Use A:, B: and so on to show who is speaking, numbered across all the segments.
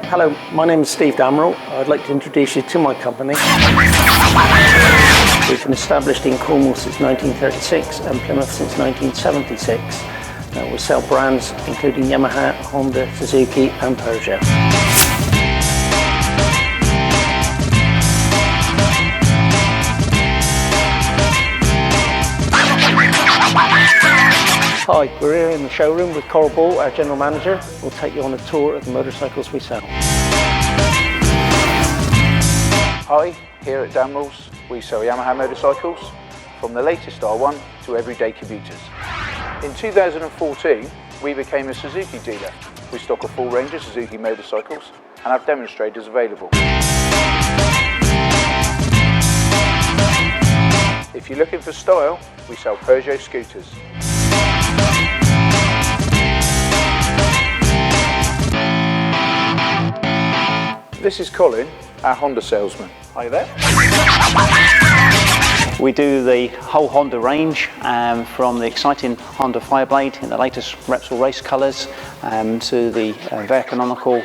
A: Hello, my name is Steve Damerel. I'd like to introduce you to my company. We've been established in Cornwall since 1936 and Plymouth since 1976. We sell brands including Yamaha, Honda, Suzuki and Peugeot. Hi, we're here in the showroom with Coral Ball, our general manager. We'll take you on a tour of the motorcycles we sell.
B: Hi, here at Damerel's we sell Yamaha motorcycles, from the latest R1 to everyday commuters. In 2014 we became a Suzuki dealer. We stock a full range of Suzuki motorcycles and have demonstrators available. If you're looking for style, we sell Peugeot scooters. This is Colin, our Honda salesman. Hi there.
C: We do the whole Honda range, from the exciting Honda Fireblade in the latest Repsol race colours to the very economical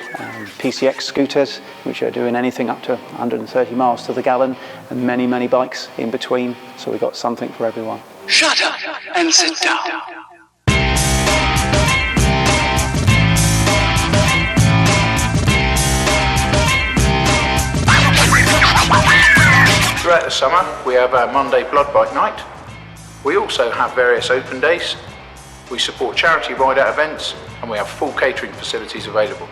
C: PCX scooters, which are doing anything up to 130 miles to the gallon, and many, many bikes in between, so we've got something for everyone.
D: Shut up and sit down.
B: Throughout the summer we have our Monday Blood Bike Night. We also have various open days. We support charity ride-out events and we have full catering facilities available.